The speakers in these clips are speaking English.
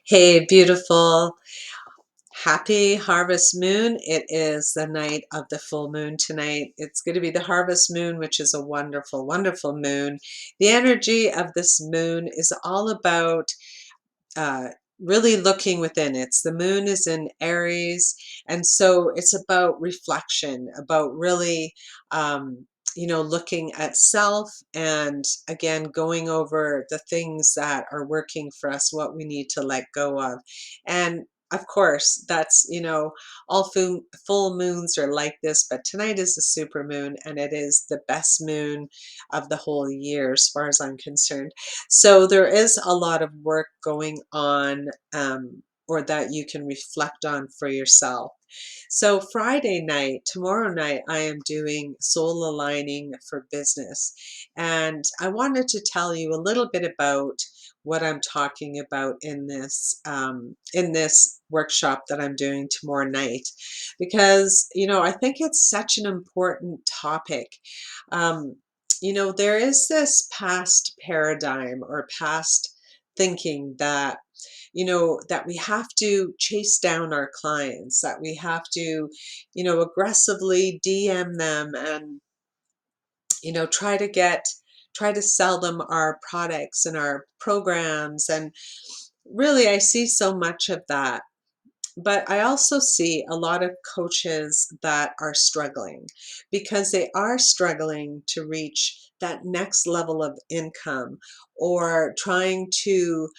Hey, beautiful. Happy harvest moon. It is the night of the full moon tonight. It's going to be the harvest moon, which is a wonderful, wonderful moon. The energy of this moon is all about uh, really looking within. The moon is in Aries, and so it's about reflection, about really, um, looking at self, and again going over the things that are working for us, what we need to let go of, and of course that's all full moons are like this, but tonight is the super moon, and it is the best moon of the whole year as far as I'm concerned. So there is a lot of work going on, or that you can reflect on for yourself. So Friday night, tomorrow night, I am doing soul aligning for business. And I wanted to tell you a little bit about what I'm talking about in this workshop that I'm doing tomorrow night, because I think it's such an important topic. Um, there is this past paradigm or past thinking that, that we have to chase down our clients, that we have to, aggressively DM them and, try to try to sell them our products and our programs. And really, I see so much of that, but I also see a lot of coaches that are struggling because they are struggling to reach that next level of income, or trying to,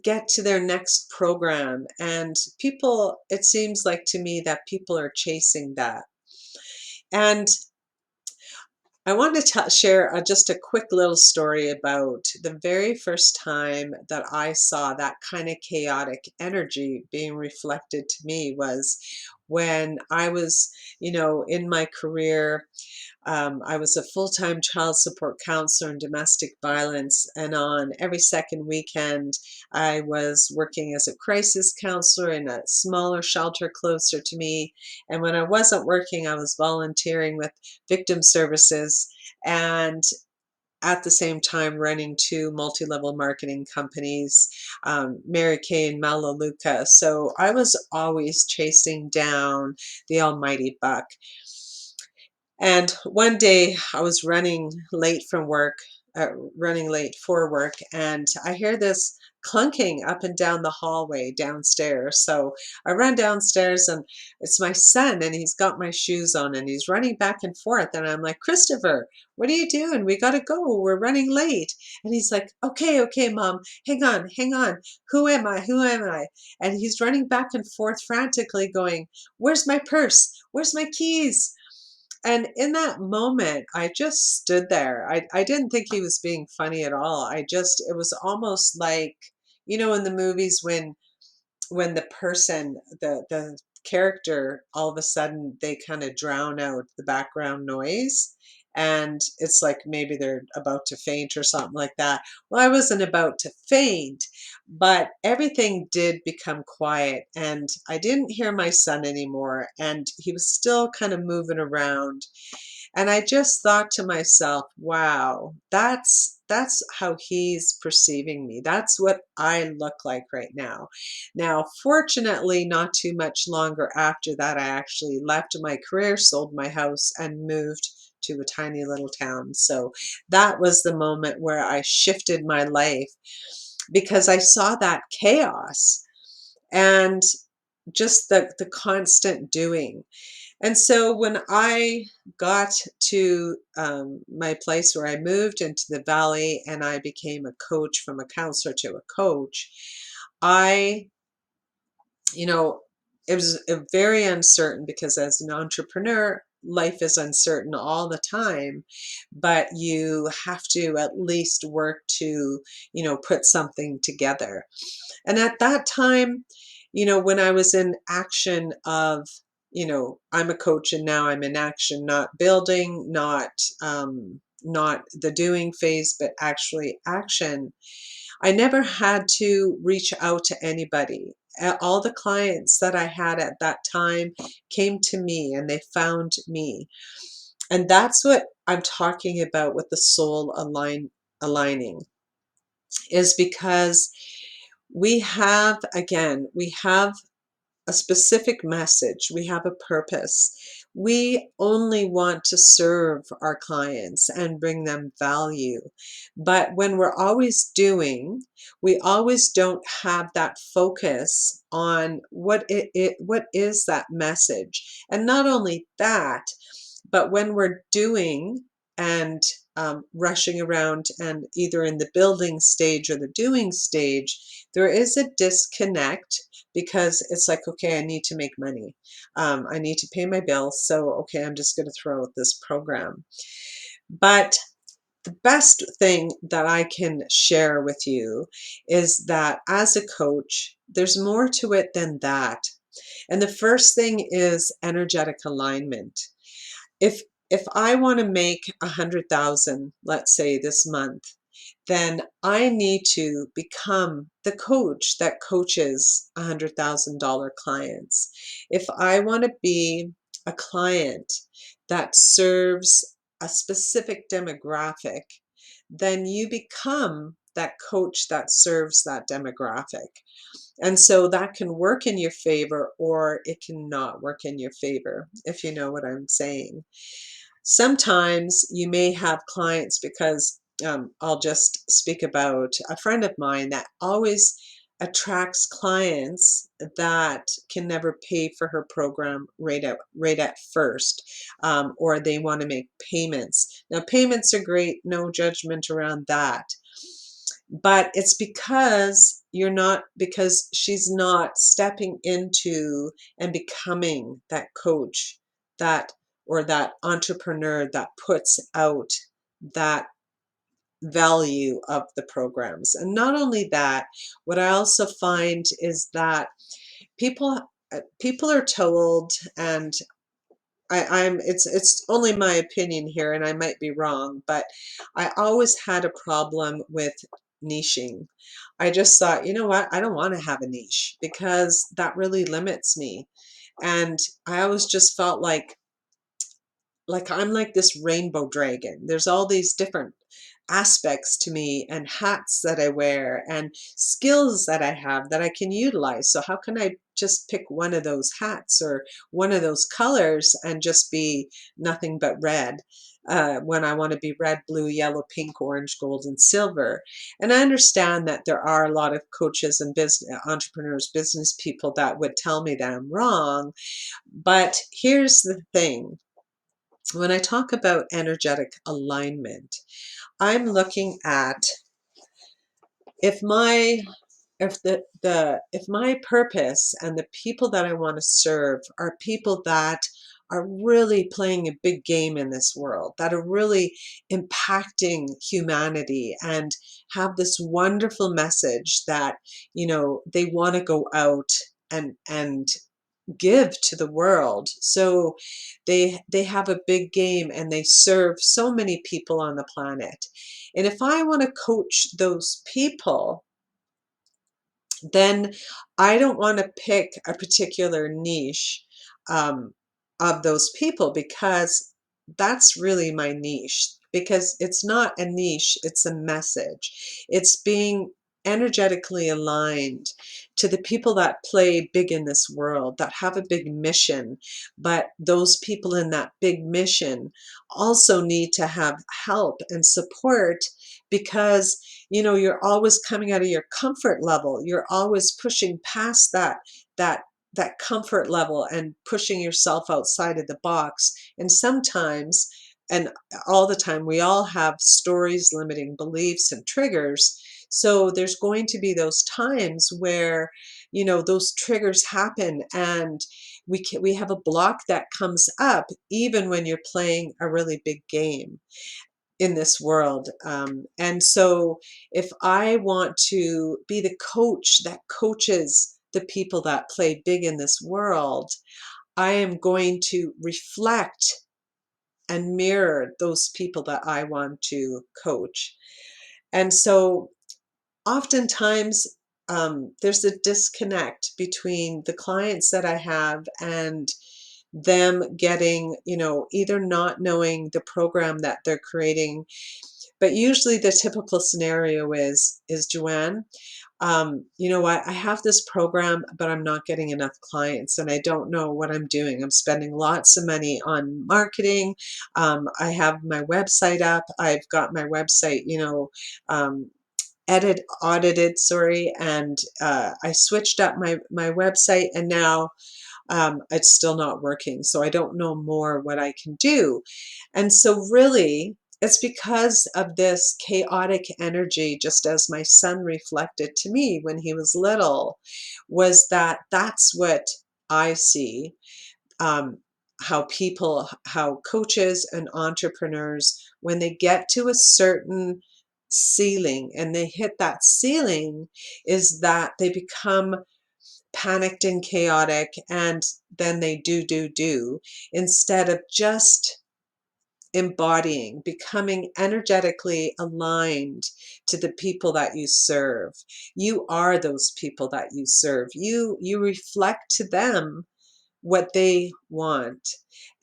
get to their next program. And people, it seems like to me that people are chasing that. And I want to share just a quick little story about the very first time that I saw that kind of chaotic energy being reflected to me was when I was, in my career. I was a full-time child support counselor in domestic violence, and on every second weekend, I was working as a crisis counselor in a smaller shelter closer to me. And when I wasn't working, I was volunteering with victim services, and at the same time running two multi-level marketing companies, Mary Kay and Melaleuca. So I was always chasing down the almighty buck. And one day I was running late for work, and I hear this clunking up and down the hallway downstairs. So I run downstairs, and it's my son, and he's got my shoes on, and he's running back and forth. And I'm like, Christopher, what are you doing? We got to go. We're running late. And he's like, okay, okay, mom, hang on, hang on. Who am I? Who am I? And he's running back and forth frantically going, where's my purse? Where's my keys? And in that moment, I just stood there. I didn't think he was being funny at all. It was almost like, in the movies when the character, all of a sudden they kind of drown out the background noise, and it's like maybe they're about to faint or something like that. Well, I wasn't about to faint, but everything did become quiet, and I didn't hear my son anymore, and he was still kind of moving around. And I just thought to myself, wow, that's how he's perceiving me. That's what I look like right now. Now, fortunately, not too much longer after that, I actually left my career, sold my house, and moved to a tiny little town. So that was the moment where I shifted my life, because I saw that chaos and just the constant doing. And so when I got to my place where I moved into the valley, and I became a coach, from a counselor to a coach, I, you know, it was very uncertain, because as an entrepreneur, life is uncertain all the time, but you have to at least work to, put something together. And at that time, when I was in action of, I'm a coach and now I'm in action, not building, not the doing phase, but actually action. I never had to reach out to anybody. All the clients that I had at that time came to me, and they found me. And that's what I'm talking about with the soul aligning, is because we have a specific message. We have a purpose. We only want to serve our clients and bring them value. But when we're always doing, we always don't have that focus on what is that message. And not only that, but when we're doing and rushing around and either in the building stage or the doing stage, there is a disconnect because it's like, okay, I need to make money. I need to pay my bills. So, okay, I'm just going to throw out this program. But the best thing that I can share with you is that as a coach, there's more to it than that. And the first thing is energetic alignment. If if I want to make 100,000, let's say this month, then I need to become the coach that coaches $100,000 clients. If I want to be a client that serves a specific demographic, then you become that coach that serves that demographic. And so that can work in your favor or it cannot work in your favor, if you know what I'm saying. Sometimes you may have clients because I'll just speak about a friend of mine that always attracts clients that can never pay for her program right at first, or they want to make payments. Now, payments are great, no judgment around that, but it's because she's not stepping into and becoming that coach that or that entrepreneur that puts out that value of the programs. And not only that, what I also find is that people people are told, and I'm it's only my opinion here and I might be wrong, but I always had a problem with niching. I just thought, you know what, I don't want to have a niche because that really limits me. And I always just felt like I'm like this rainbow dragon. There's all these different aspects to me and hats that I wear and skills that I have that I can utilize. So how can I just pick one of those hats or one of those colors and just be nothing but red? When I want to be red, blue, yellow, pink, orange, gold, and silver. And I understand that there are a lot of coaches and business entrepreneurs, business people that would tell me that I'm wrong. But here's the thing. When I talk about energetic alignment, I'm looking at if my if my purpose and the people that I want to serve are people that are really playing a big game in this world, that are really impacting humanity and have this wonderful message that, they want to go out and give to the world. So they have a big game and they serve so many people on the planet. And if I want to coach those people, then I don't want to pick a particular niche um, of those people because that's really my niche. Because it's not a niche, it's a message. It's being energetically aligned to the people that play big in this world, that have a big mission. But those people in that big mission also need to have help and support because you're always coming out of your comfort level. You're always pushing past that that comfort level and pushing yourself outside of the box. And sometimes, and all the time, we all have stories, limiting beliefs, and triggers. So there's going to be those times where those triggers happen, and we have a block that comes up even when you're playing a really big game in this world. And so if I want to be the coach that coaches the people that play big in this world, I am going to reflect and mirror those people that I want to coach. And so oftentimes, there's a disconnect between the clients that I have and them getting, either not knowing the program that they're creating. But usually the typical scenario is, Joanne, you know what, I have this program, but I'm not getting enough clients and I don't know what I'm doing. I'm spending lots of money on marketing. I have my website up. I've got my website, um, audited, sorry, and I switched up my website, and now it's still not working. So I don't know more what I can do. And so, really, it's because of this chaotic energy, just as my son reflected to me when he was little, was that that's what I see. Um, how coaches and entrepreneurs, when they get to a certain ceiling and they hit that ceiling, is that they become panicked and chaotic, and then they do instead of just embodying, becoming energetically aligned to the people that you serve. You are those people that you serve. You reflect to them what they want,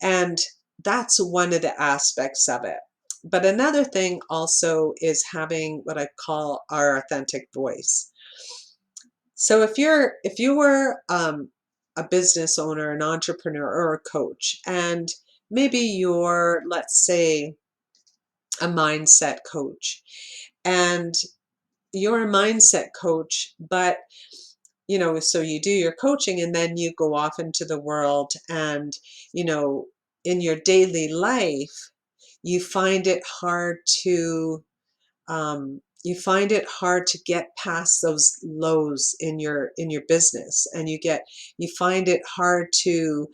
and that's one of the aspects of it. But another thing also is having what I call our authentic voice. So if you were a business owner, an entrepreneur, or a coach, and maybe you're, let's say, a mindset coach, and you're a mindset coach, but so you do your coaching and then you go off into the world, and you know, in your daily life, you find it hard to get past those lows in your business, and you find it hard to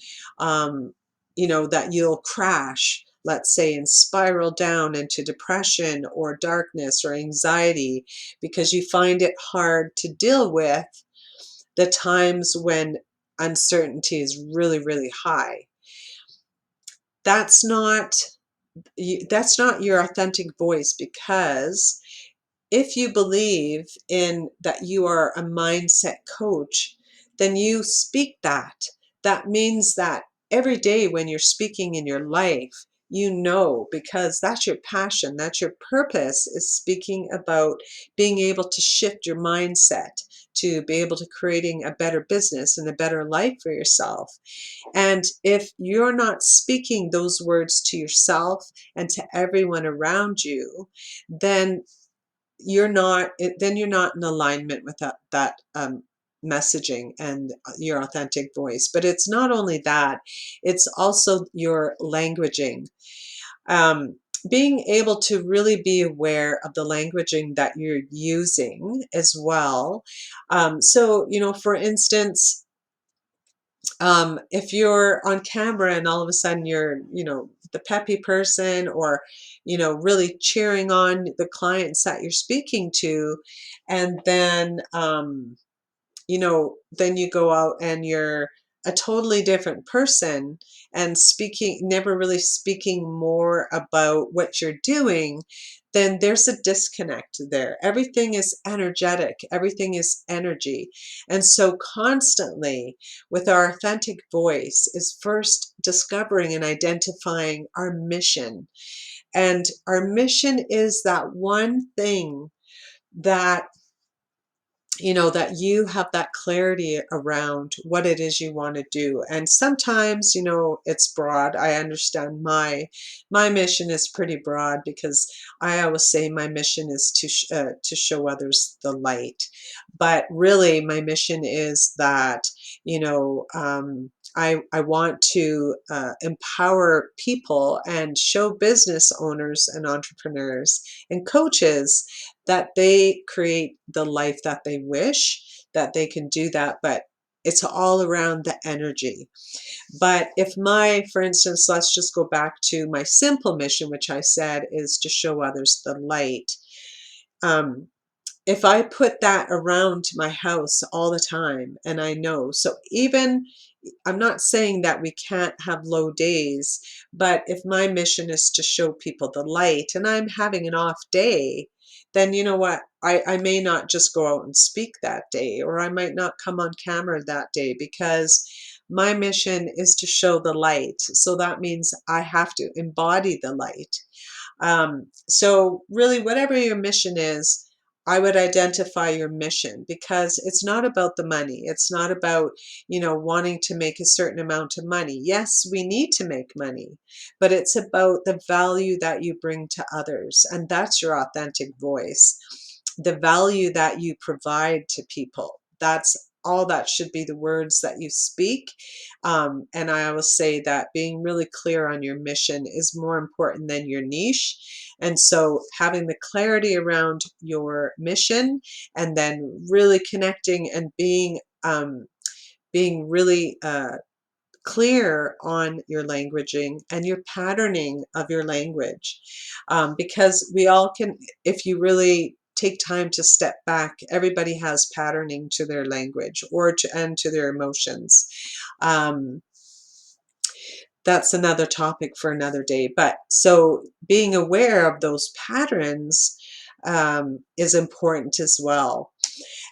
that you'll crash, let's say, and spiral down into depression or darkness or anxiety, because you find it hard to deal with the times when uncertainty is really, really high. That's not that's not your authentic voice, because if you believe in that you are a mindset coach, then you speak that. That means that every day when you're speaking in your life, because that's your passion, that's your purpose, is speaking about being able to shift your mindset to be able to creating a better business and a better life for yourself. And if you're not speaking those words to yourself and to everyone around you, then you're not in alignment with that messaging and your authentic voice. But it's not only that, it's also your languaging. um, Being able to really be aware of the languaging that you're using as well. So for instance, if you're on camera and all of a sudden you're, the peppy person, or, really cheering on the clients that you're speaking to, and then, then you go out and you're a totally different person, and never really speaking more about what you're doing, then there's a disconnect there. Everything is energetic, everything is energy. And so, constantly, with our authentic voice, is first discovering and identifying our mission. And our mission is that one thing that that you have that clarity around what it is you want to do. And sometimes, it's broad. I understand my mission is pretty broad, because I always say my mission is to show others the light. But really, my mission is that, I want to empower people and show business owners and entrepreneurs and coaches that they create the life that they wish, that they can do that, but it's all around the energy. But for instance, let's just go back to my simple mission, which I said is to show others the light. Um, if I put that around my house all the time, and I know, so even, I'm not saying that we can't have low days, but if my mission is to show people the light and I'm having an off day, then you know what? I may not just go out and speak that day, or I might not come on camera that day, because my mission is to show the light. So that means I have to embody the light. So really, whatever your mission is, I would identify your mission, because it's not about the money. It's not about, wanting to make a certain amount of money. Yes, we need to make money, but it's about the value that you bring to others. And that's your authentic voice. The value that you provide to people. That's all that should be the words that you speak. And I always say that being really clear on your mission is more important than your niche. And so having the clarity around your mission, and then really connecting and being really clear on your languaging and your patterning of your language. Because we all can, if you really take time to step back, everybody has patterning to their language, and to their emotions. Um, that's another topic for another day. But so being aware of those patterns is important as well.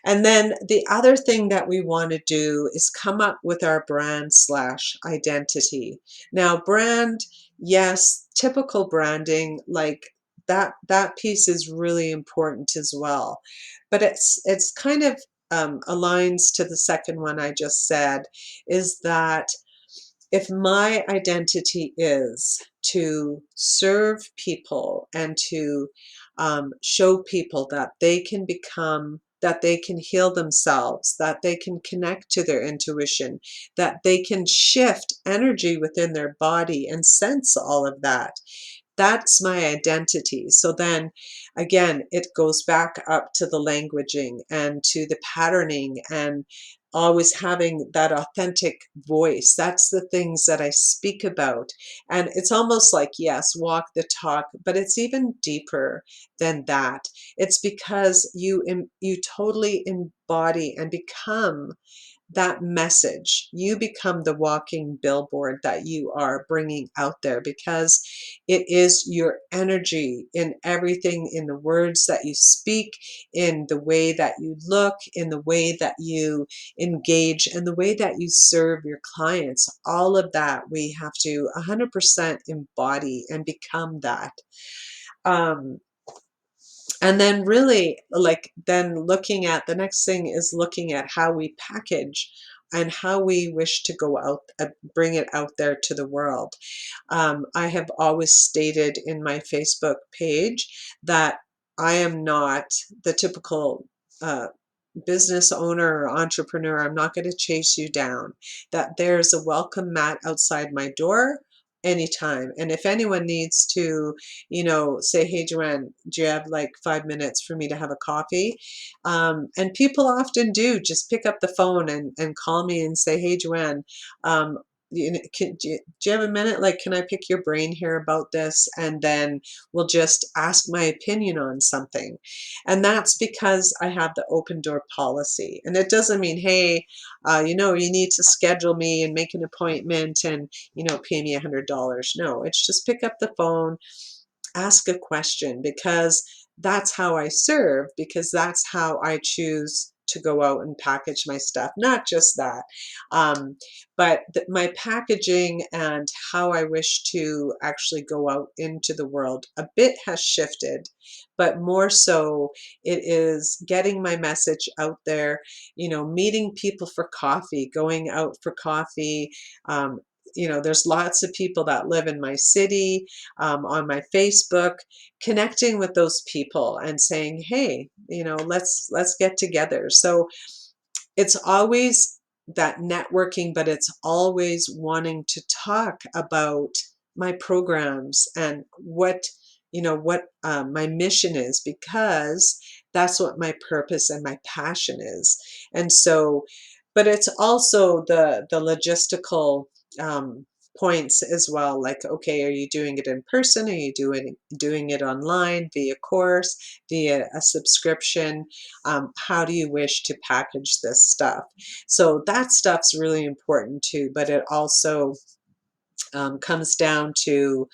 And then the other thing that we want to do is come up with our brand slash identity. Now, brand, yes, typical branding, like that piece is really important as well. But it's kind of aligns to the second one I just said, is that if my identity is to serve people and to show people that they can become, that they can heal themselves, that they can connect to their intuition, that they can shift energy within their body and sense all of that, that's my identity. So then again, it goes back up to the languaging and to the patterning, and always having that authentic voice. That's the things that I speak about. And it's almost like, yes, walk the talk, but it's even deeper than that. It's because you totally embody and become that message. You become the walking billboard that you are bringing out there, because it is your energy in everything, in the words that you speak, in the way that you look, in the way that you engage, and the way that you serve your clients. All of that we have to 100% embody and become that. Um, and then really, like, then looking at the next thing is looking at how we package and how we wish to go out, bring it out there to the world. I have always stated in my Facebook page that I am not the typical uh, business owner or entrepreneur. I'm not going to chase you down. That there's a welcome mat outside my door anytime. And if anyone needs to, say, hey, Joanne, do you have like 5 minutes for me to have a coffee? And people often do just pick up the phone and call me and say, hey, Joanne, do you have a minute? Like, can I pick your brain here about this? And then we'll just ask my opinion on something. And that's because I have the open door policy. And it doesn't mean, hey, you need to schedule me and make an appointment and, pay me $100. No, it's just pick up the phone, ask a question, because that's how I serve, because that's how I choose to go out and package my stuff. Not just that, um, but my packaging and how I wish to actually go out into the world a bit has shifted, but more so it is getting my message out there, meeting people for coffee, going out for coffee. There's lots of people that live in my city, on my Facebook, connecting with those people and saying, hey, let's get together. So it's always that networking, but it's always wanting to talk about my programs and what my mission is, because that's what my purpose and my passion is. And so, but it's also the logistical um, points as well. Like, okay, are you doing it in person? Are you doing it online via course, via a subscription? How do you wish to package this stuff? So that stuff's really important too, but it also comes down to,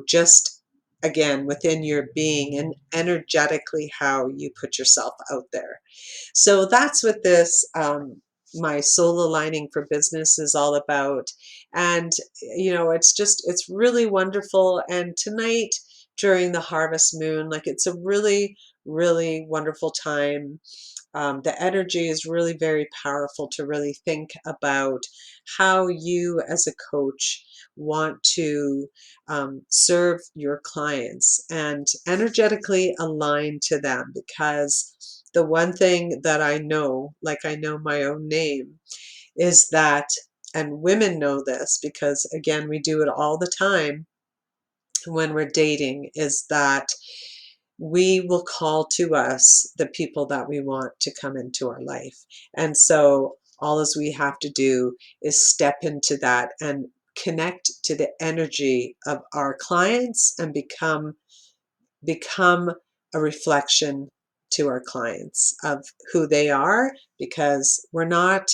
just again within your being and energetically how you put yourself out there. So that's what this my soul aligning for business is all about. And it's really wonderful. And tonight during the harvest moon, like, it's a really really wonderful time. The energy is really very powerful to really think about how you, as a coach, want to serve your clients and energetically align to them. Because the one thing that I know, like I know my own name, is that, and women know this because, again, we do it all the time when we're dating, is that we will call to us the people that we want to come into our life. And so all as we have to do is step into that and connect to the energy of our clients and become a reflection to our clients of who they are, because we're not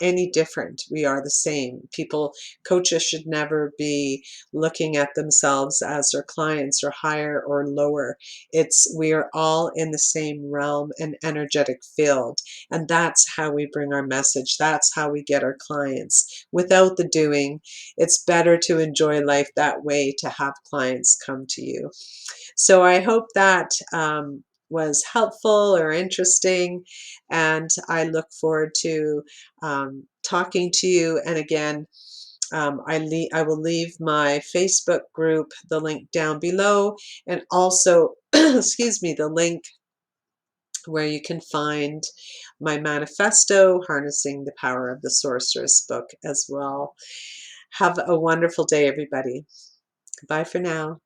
any different. We are the same. People, coaches should never be looking at themselves as their clients or higher or lower. It's, we are all in the same realm and energetic field, and that's how we bring our message. That's how we get our clients without the doing. It's better to enjoy life that way, to have clients come to you. So I hope that was helpful or interesting, and I look forward to talking to you. And again, I will leave my Facebook group, the link down below, and also, excuse me, the link where you can find my manifesto, Harnessing the Power of the Sorceress book as well. Have a wonderful day, everybody. Bye for now.